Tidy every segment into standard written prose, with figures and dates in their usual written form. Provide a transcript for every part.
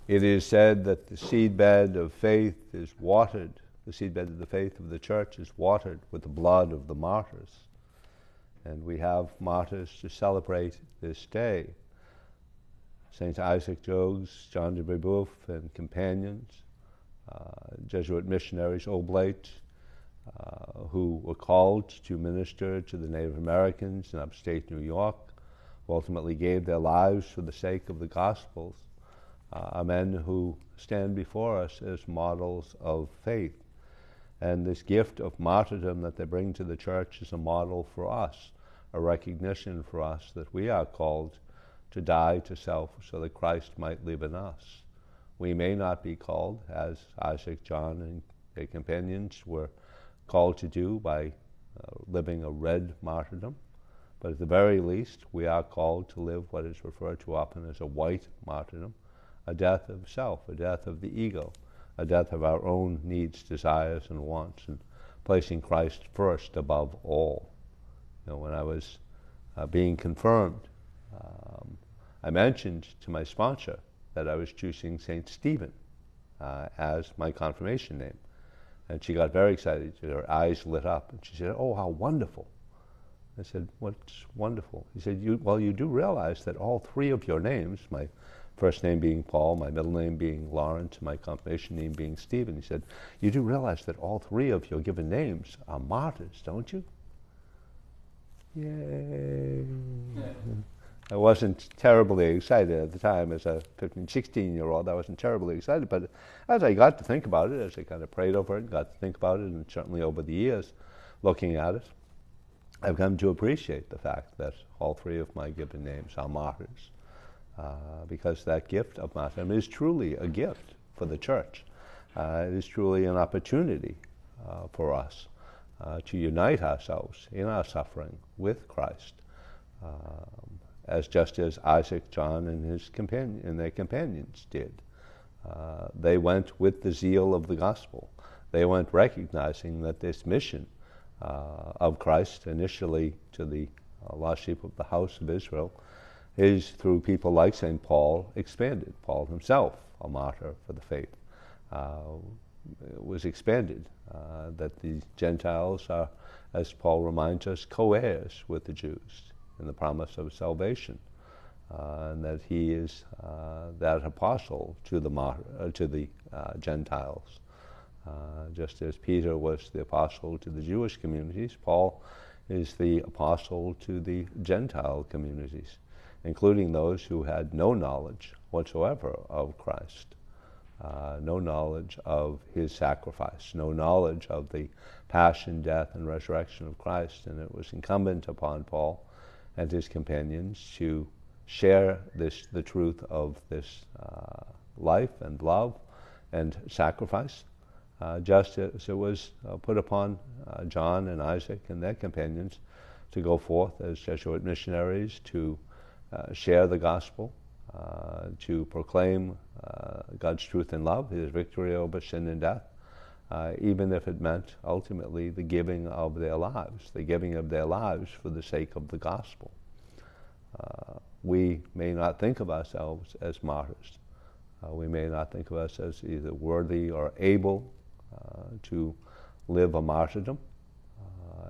It is said that the seedbed of faith is watered, the seedbed of the faith of the church is watered with the blood of the martyrs. And we have martyrs to celebrate this day. St. Isaac Jogues, John de Brebeuf and companions, Jesuit missionaries, Oblates, who were called to minister to the Native Americans in upstate New York, who ultimately gave their lives for the sake of the Gospels, are men who stand before us as models of faith. And this gift of martyrdom that they bring to the church is a model for us, a recognition for us that we are called to die to self so that Christ might live in us. We may not be called, as Isaac, John, and their companions were called to do by living a red martyrdom, but at the very least we are called to live what is referred to often as a white martyrdom, a death of self, a death of the ego, a death of our own needs, desires, and wants, and placing Christ first above all. You know, when I was being confirmed, I mentioned to my sponsor that I was choosing St. Stephen as my confirmation name. And she got very excited. Her eyes lit up. And she said, "Oh, how wonderful." I said, "What's wonderful?" He said, you do realize that all three of your names, my first name being Paul, my middle name being Lawrence, my confirmation name being Stephen, he said, "You do realize that all three of your given names are martyrs, don't you?" Yay. I wasn't terribly excited at the time as a 15, 16-year-old. I wasn't terribly excited, but as I got to think about it, as I kind of prayed over it, got to think about it, and certainly over the years looking at it, I've come to appreciate the fact that all three of my given names are martyrs, because that gift of martyrdom is truly a gift for the church. It is truly an opportunity for us to unite ourselves in our suffering with Christ, as just as Isaac, John, and their companions did. They went with the zeal of the gospel. They went recognizing that this mission of Christ, initially to the lost sheep of the house of Israel, is through people like St. Paul expanded. Paul himself, a martyr for the faith, was expanded, that the Gentiles are, as Paul reminds us, co-heirs with the Jews in the promise of salvation, and that he is that apostle to the Gentiles. Just as Peter was the apostle to the Jewish communities, Paul is the apostle to the Gentile communities, including those who had no knowledge whatsoever of Christ, no knowledge of his sacrifice, no knowledge of the passion, death, and resurrection of Christ. And it was incumbent upon Paul and his companions to share the truth of this life and love and sacrifice, just as it was put upon John and Isaac and their companions to go forth as Jesuit missionaries to share the gospel, to proclaim God's truth and love, his victory over sin and death, even if it meant ultimately the giving of their lives for the sake of the gospel. We may not think of ourselves as martyrs. We may not think of us as either worthy or able to live a martyrdom,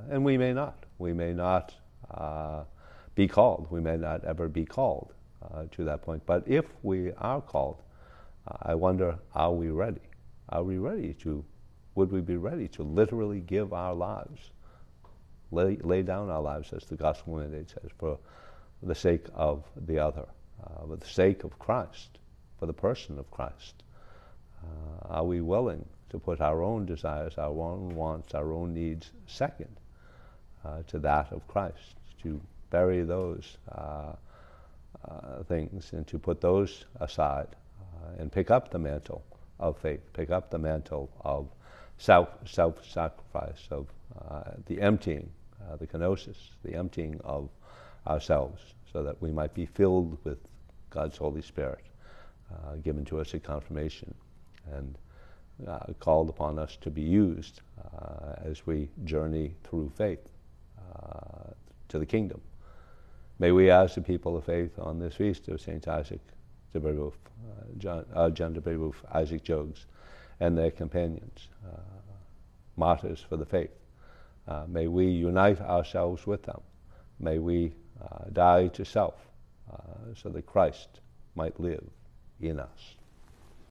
and we may not. We may not be called. We may not ever be called to that point. But if we are called, I wonder, are we ready? Are we ready to, would we be ready to literally give our lives, lay down our lives, as the gospel mandate says, for the sake of the other, for the sake of Christ, for the person of Christ? Are we willing to put our own desires, our own wants, our own needs second to that of Christ, to bury those things and to put those aside and pick up the mantle of faith, pick up the mantle of self-sacrifice, of the emptying, the kenosis, the emptying of ourselves, so that we might be filled with God's Holy Spirit, given to us at confirmation, and called upon us to be used as we journey through faith to the kingdom. May we, as the people of faith on this feast of St. Isaac John de Brebeuf, Isaac Jogues, and their companions, martyrs for the faith. May we unite ourselves with them. May we die to self so that Christ might live in us.